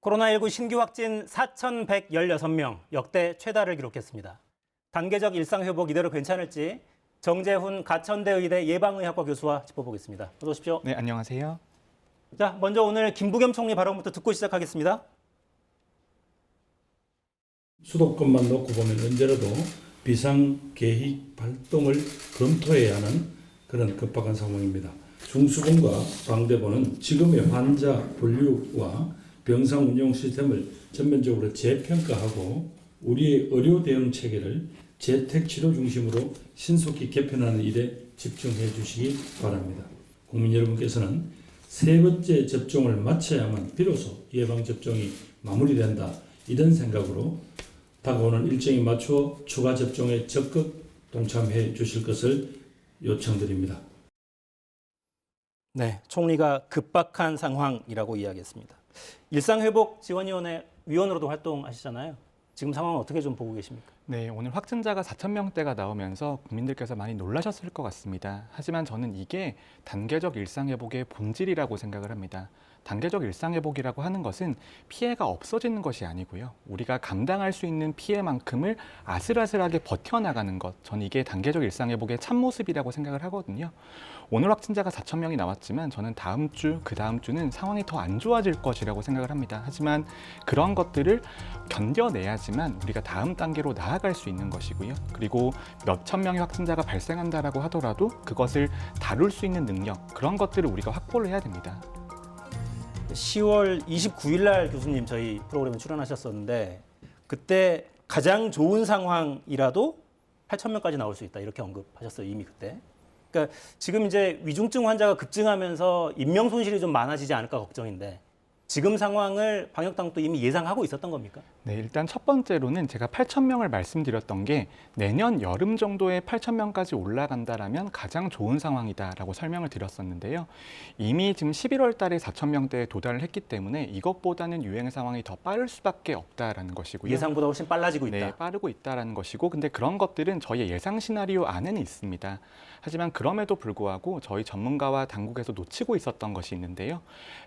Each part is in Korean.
코로나19 신규 확진 4,116명, 역대 최다를 기록했습니다. 단계적 일상회복 이대로 괜찮을지 정재훈 가천대 의대 예방의학과 교수와 짚어보겠습니다. 어서 오십시오. 네, 안녕하세요. 자, 먼저 오늘 김부겸 총리 발언부터 듣고 시작하겠습니다. 수도권만 놓고 보면 언제라도 비상계획 발동을 검토해야 하는 그런 급박한 상황입니다. 중수본과 방대본은 지금의 환자 분류와 병상 운영 시스템을 전면적으로 재평가하고 우리의 의료 대응 체계를 재택치료 중심으로 신속히 개편하는 일에 집중해 주시기 바랍니다. 국민 여러분께서는 세 번째 접종을 마쳐야만 비로소 예방접종이 마무리된다, 이런 생각으로 다가오는 일정에 맞추어 추가 접종에 적극 동참해 주실 것을 요청드립니다. 네, 총리가 급박한 상황이라고 이야기했습니다. 일상회복지원위원회 위원으로도 활동하시잖아요. 지금 상황은 어떻게 좀 보고 계십니까? 네, 오늘 확진자가 4,000명대가 나오면서 국민들께서 많이 놀라셨을 것 같습니다. 하지만 저는 이게 단계적 일상회복의 본질이라고 생각을 합니다. 단계적 일상회복이라고 하는 것은 피해가 없어지는 것이 아니고요. 우리가 감당할 수 있는 피해만큼을 아슬아슬하게 버텨나가는 것. 저는 이게 단계적 일상회복의 참모습이라고 생각을 하거든요. 오늘 확진자가 4,000명이 나왔지만 저는 다음 주, 그 다음 주는 상황이 더 안 좋아질 것이라고 생각을 합니다. 하지만 그런 것들을 견뎌내야지만 우리가 다음 단계로 나아갈 수 있는 것이고요. 그리고 몇천 명의 확진자가 발생한다라고 하더라도 그것을 다룰 수 있는 능력, 그런 것들을 우리가 확보를 해야 됩니다. 10월 29일 날 교수님 저희 프로그램에 출연하셨었는데 그때 가장 좋은 상황이라도 8,000명까지 나올 수 있다, 이렇게 언급하셨어요, 이미 그때. 그러니까 지금 이제 위중증 환자가 급증하면서 인명 손실이 좀 많아지지 않을까 걱정인데 지금 상황을 방역당국도 이미 예상하고 있었던 겁니까? 네, 일단 첫 번째로는 제가 8,000명을 말씀드렸던 게 내년 여름 정도에 8,000명까지 올라간다라면 가장 좋은 상황이다라고 설명을 드렸었는데요. 이미 지금 11월 달에 4,000명대에 도달을 했기 때문에 이것보다는 유행 상황이 더 빠를 수밖에 없다라는 것이고요. 예상보다 훨씬 빨라지고 있다. 네, 빠르고 있다라는 것이고, 근데 그런 것들은 저희의 예상 시나리오 안에는 있습니다. 하지만 그럼에도 불구하고 저희 전문가와 당국에서 놓치고 있었던 것이 있는데요.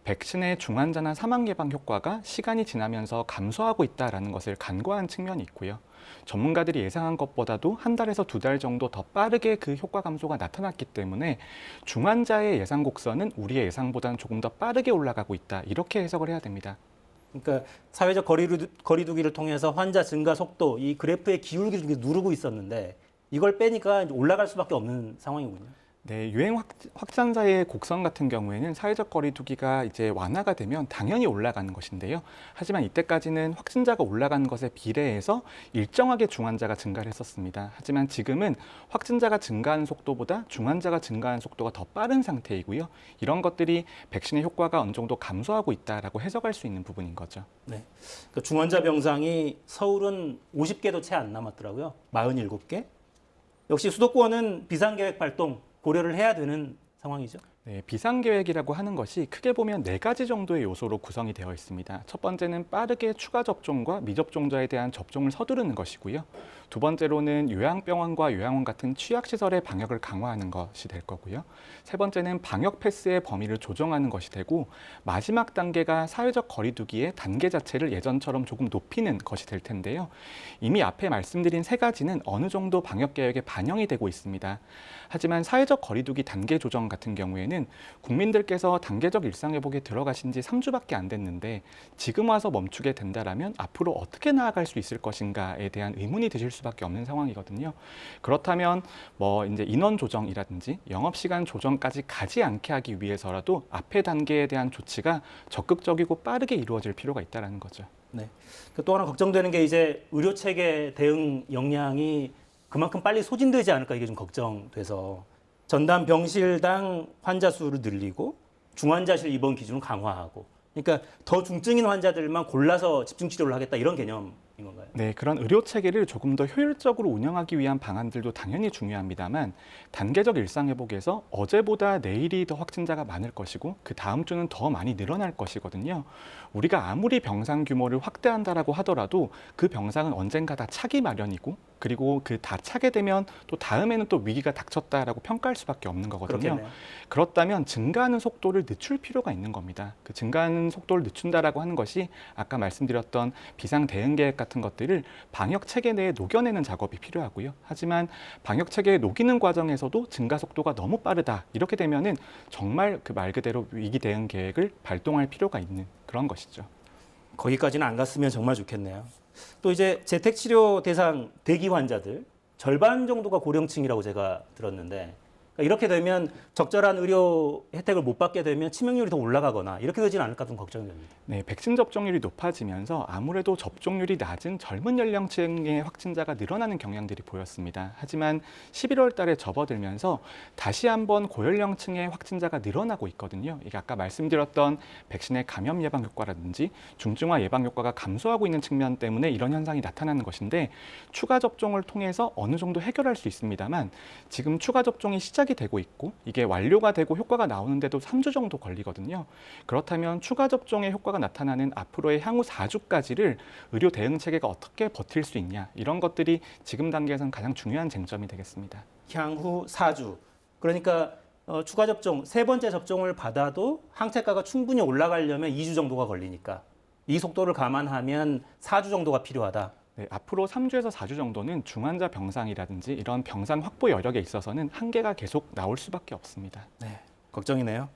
백신의 중환자나 사망 예방 효과가 시간이 지나면서 감소하고 있다라는 것을 간과한 측면이 있고요. 전문가들이 예상한 것보다도 한 달에서 두 달 정도 더 빠르게 그 효과 감소가 나타났기 때문에 중환자의 예상 곡선은 우리의 예상보다는 조금 더 빠르게 올라가고 있다, 이렇게 해석을 해야 됩니다. 그러니까 사회적 거리두기를 통해서 환자 증가 속도, 이 그래프의 기울기를 누르고 있었는데 이걸 빼니까 올라갈 수밖에 없는 상황이군요. 네, 유행 확산자의 곡선 같은 경우에는 사회적 거리두기가 이제 완화가 되면 당연히 올라가는 것인데요. 하지만 이때까지는 확진자가 올라가는 것에 비례해서 일정하게 중환자가 증가를 했었습니다. 하지만 지금은 확진자가 증가하는 속도보다 중환자가 증가하는 속도가 더 빠른 상태이고요. 이런 것들이 백신의 효과가 어느 정도 감소하고 있다라고 해석할 수 있는 부분인 거죠. 네. 그러니까 중환자 병상이 서울은 50개도 채 안 남았더라고요. 47개. 역시 수도권은 비상계획 발동 고려를 해야 되는 상황이죠. 네, 비상계획이라고 하는 것이 크게 보면 4가지 정도의 요소로 구성이 되어 있습니다. 첫 번째는 빠르게 추가 접종과 미접종자에 대한 접종을 서두르는 것이고요. 두 번째로는 요양병원과 요양원 같은 취약시설의 방역을 강화하는 것이 될 거고요. 세 번째는 방역 패스의 범위를 조정하는 것이 되고, 마지막 단계가 사회적 거리두기의 단계 자체를 예전처럼 조금 높이는 것이 될 텐데요. 이미 앞에 말씀드린 3가지는 어느 정도 방역 계획에 반영이 되고 있습니다. 하지만 사회적 거리두기 단계 조정 같은 경우에는 국민들께서 단계적 일상회복에 들어가신 지 3주밖에 안 됐는데 지금 와서 멈추게 된다라면 앞으로 어떻게 나아갈 수 있을 것인가에 대한 의문이 드실 수밖에 없는 상황이거든요. 그렇다면 이제 인원 조정이라든지 영업시간 조정까지 가지 않게 하기 위해서라도 앞에 단계에 대한 조치가 적극적이고 빠르게 이루어질 필요가 있다는 거죠. 네. 또 하나 걱정되는 게 이제 의료 체계 대응 역량이 그만큼 빨리 소진되지 않을까, 이게 좀 걱정돼서 전담 병실당 환자 수를 늘리고 중환자실 입원 기준을 강화하고, 그러니까 더 중증인 환자들만 골라서 집중 치료를 하겠다, 이런 개념인 건가요? 네, 그런 의료 체계를 조금 더 효율적으로 운영하기 위한 방안들도 당연히 중요합니다만 단계적 일상 회복에서 어제보다 내일이 더 확진자가 많을 것이고 그 다음 주는 더 많이 늘어날 것이거든요. 우리가 아무리 병상 규모를 확대한다라고 하더라도 그 병상은 언젠가 다 차기 마련이고 그리고 그 다 차게 되면 또 다음에는 또 위기가 닥쳤다라고 평가할 수밖에 없는 거거든요. 그렇겠네요. 그렇다면 증가하는 속도를 늦출 필요가 있는 겁니다. 그 증가하는 속도를 늦춘다라고 하는 것이 아까 말씀드렸던 비상 대응 계획 같은 것들을 방역 체계 내에 녹여내는 작업이 필요하고요. 하지만 방역 체계에 녹이는 과정에서도 증가 속도가 너무 빠르다. 이렇게 되면은 정말 그 말 그대로 위기 대응 계획을 발동할 필요가 있는 그런 것이죠. 거기까지는 안 갔으면 정말 좋겠네요. 또 이제 재택치료 대상 대기 환자들 절반 정도가 고령층이라고 제가 들었는데 그러니까 이렇게 되면 적절한 의료 혜택을 못 받게 되면 치명률이 더 올라가거나 이렇게 되지는 않을까 좀 걱정이 됩니다. 네, 백신 접종률이 높아지면서 아무래도 접종률이 낮은 젊은 연령층의 확진자가 늘어나는 경향들이 보였습니다. 하지만 11월 달에 접어들면서 다시 한번 고연령층의 확진자가 늘어나고 있거든요. 이게 아까 말씀드렸던 백신의 감염 예방 효과라든지 중증화 예방 효과가 감소하고 있는 측면 때문에 이런 현상이 나타나는 것인데 추가 접종을 통해서 어느 정도 해결할 수 있습니다만 지금 추가 접종이 시작이 되고 있고 이게 완료가 되고 효과가 나오는데도 3주 정도 걸리거든요. 그렇다면 추가 접종의 효과가 나타나는 앞으로의 향후 4주까지를 의료 대응 체계가 어떻게 버틸 수 있냐 이런 것들이 지금 단계에서는 가장 중요한 쟁점이 되겠습니다. 향후 4주. 그러니까 추가 접종, 세 번째 접종을 받아도 항체가가 충분히 올라가려면 2주 정도가 걸리니까 이 속도를 감안하면 4주 정도가 필요하다. 네, 앞으로 3주에서 4주 정도는 중환자 병상이라든지 이런 병상 확보 여력에 있어서는 한계가 계속 나올 수밖에 없습니다. 네, 걱정이네요.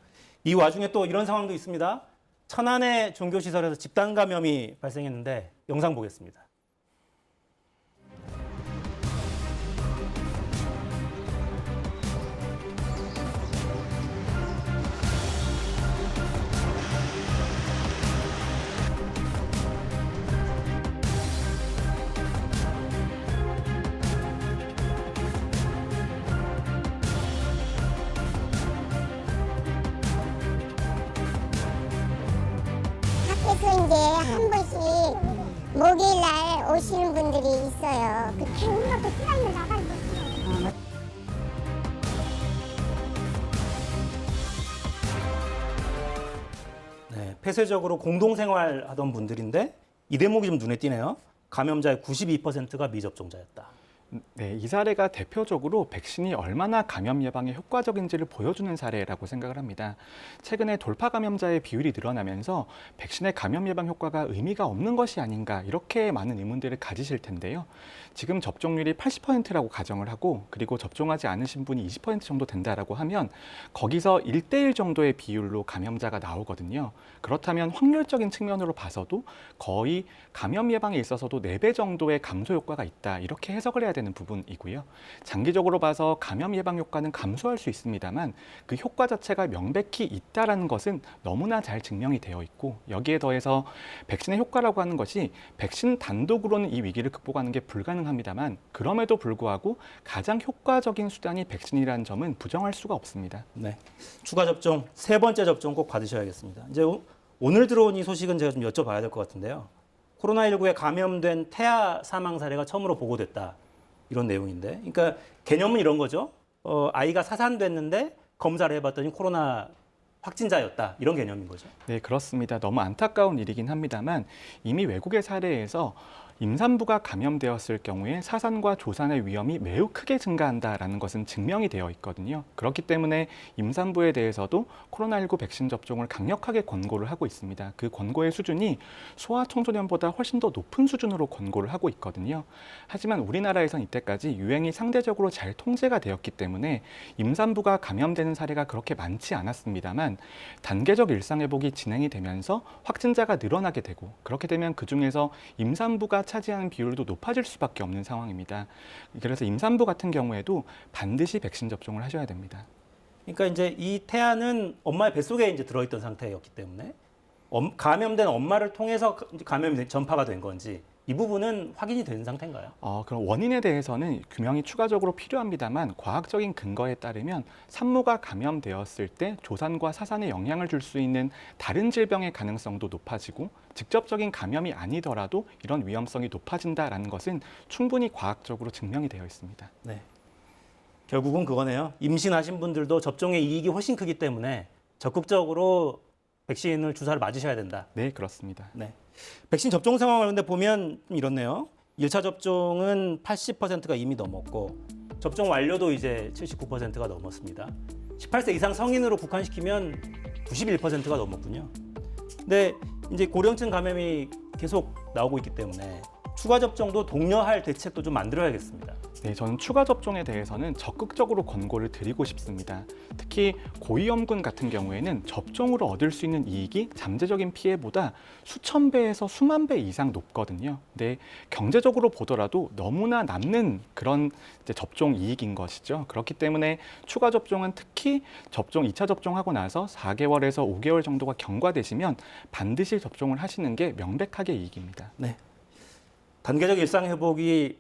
이 와중에 또 이런 상황도 있습니다. 천안의 종교시설에서 집단 감염이 발생했는데 영상 보겠습니다. 밖에서 이제 한 번씩 목요일날 오시는 분들이 있어요. 그 배우가 시간이 나가지고. 네, 폐쇄적으로 공동생활 하던 분들인데 이 대목이 좀 눈에 띄네요. 감염자의 92%가 미접종자였다. 네, 이 사례가 대표적으로 백신이 얼마나 감염 예방에 효과적인지를 보여주는 사례라고 생각을 합니다. 최근에 돌파 감염자의 비율이 늘어나면서 백신의 감염 예방 효과가 의미가 없는 것이 아닌가 이렇게 많은 의문들을 가지실 텐데요. 지금 접종률이 80%라고 가정을 하고 그리고 접종하지 않으신 분이 20% 정도 된다라고 하면 거기서 1대1 정도의 비율로 감염자가 나오거든요. 그렇다면 확률적인 측면으로 봐서도 거의 감염 예방에 있어서도 4배 정도의 감소 효과가 있다 이렇게 해석을 해야 되는 부분이고요. 장기적으로 봐서 감염 예방 효과는 감소할 수 있습니다만 그 효과 자체가 명백히 있다라는 것은 너무나 잘 증명이 되어 있고 여기에 더해서 백신의 효과라고 하는 것이 백신 단독으로는 이 위기를 극복하는 게 불가능합니다만 그럼에도 불구하고 가장 효과적인 수단이 백신이라는 점은 부정할 수가 없습니다. 네, 추가 접종, 세 번째 접종 꼭 받으셔야겠습니다. 이제 오늘 들어온 이 소식은 제가 좀 여쭤봐야 될 것 같은데요. 코로나19에 감염된 태아 사망 사례가 처음으로 보고됐다. 이런 내용인데, 그러니까 개념은 이런 거죠. 아이가 사산됐는데 검사를 해봤더니 코로나 확진자였다. 이런 개념인 거죠. 네, 그렇습니다. 너무 안타까운 일이긴 합니다만 이미 외국의 사례에서 임산부가 감염되었을 경우에 사산과 조산의 위험이 매우 크게 증가한다라는 것은 증명이 되어 있거든요. 그렇기 때문에 임산부에 대해서도 코로나19 백신 접종을 강력하게 권고를 하고 있습니다. 그 권고의 수준이 소아청소년보다 훨씬 더 높은 수준으로 권고를 하고 있거든요. 하지만 우리나라에선 이때까지 유행이 상대적으로 잘 통제가 되었기 때문에 임산부가 감염되는 사례가 그렇게 많지 않았습니다만 단계적 일상회복이 진행이 되면서 확진자가 늘어나게 되고 그렇게 되면 그중에서 임산부가 차지하는 비율도 높아질 수밖에 없는 상황입니다. 그래서 임산부 같은 경우에도 반드시 백신 접종을 하셔야 됩니다. 그러니까 이제 이 태아는 엄마의 뱃속에 이제 들어있던 상태였기 때문에 감염된 엄마를 통해서 감염이 전파가 된 건지 이 부분은 확인이 된 상태인가요? 그럼 원인에 대해서는 규명이 추가적으로 필요합니다만 과학적인 근거에 따르면 산모가 감염되었을 때 조산과 사산에 영향을 줄 수 있는 다른 질병의 가능성도 높아지고 직접적인 감염이 아니더라도 이런 위험성이 높아진다라는 것은 충분히 과학적으로 증명이 되어 있습니다. 네. 결국은 그거네요. 임신하신 분들도 접종의 이익이 훨씬 크기 때문에 적극적으로 백신을 주사를 맞으셔야 된다. 네, 그렇습니다. 네. 백신 접종 상황을 근데 보면 좀 이렇네요. 1차 접종은 80%가 이미 넘었고 접종 완료도 이제 79%가 넘었습니다. 18세 이상 성인으로 국한시키면 91%가 넘었군요. 근데 이제 고령층 감염이 계속 나오고 있기 때문에 추가 접종도 독려할 대책도 좀 만들어야겠습니다. 네, 저는 추가 접종에 대해서는 적극적으로 권고를 드리고 싶습니다. 특히 고위험군 같은 경우에는 접종으로 얻을 수 있는 이익이 잠재적인 피해보다 수천 배에서 수만 배 이상 높거든요. 근데 경제적으로 보더라도 너무나 남는 그런 이제 접종 이익인 것이죠. 그렇기 때문에 추가 접종은 특히 2차 접종하고 나서 4개월에서 5개월 정도가 경과되시면 반드시 접종을 하시는 게 명백하게 이익입니다. 네. 단계적 일상 회복이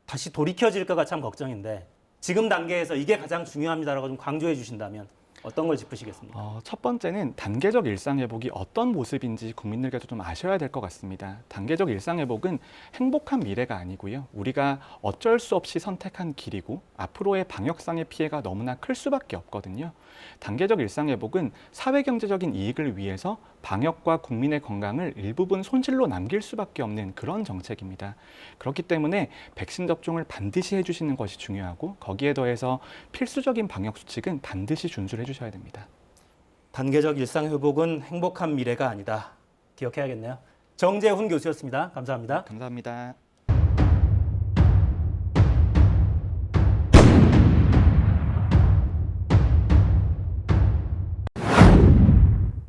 다시 돌이켜질까가 참 걱정인데 지금 단계에서 이게 가장 중요합니다라고 좀 강조해 주신다면 어떤 걸 짚으시겠습니까? 첫 번째는 단계적 일상회복이 어떤 모습인지 국민들께서 좀 아셔야 될 것 같습니다. 단계적 일상회복은 행복한 미래가 아니고요. 우리가 어쩔 수 없이 선택한 길이고 앞으로의 방역상의 피해가 너무나 클 수밖에 없거든요. 단계적 일상회복은 사회경제적인 이익을 위해서 방역과 국민의 건강을 일부분 손실로 남길 수밖에 없는 그런 정책입니다. 그렇기 때문에 백신 접종을 반드시 해주시는 것이 중요하고 거기에 더해서 필수적인 방역 수칙은 반드시 준수를 해주셔야 됩니다. 단계적 일상 회복은 행복한 미래가 아니다. 기억해야겠네요. 정재훈 교수였습니다. 감사합니다. 감사합니다.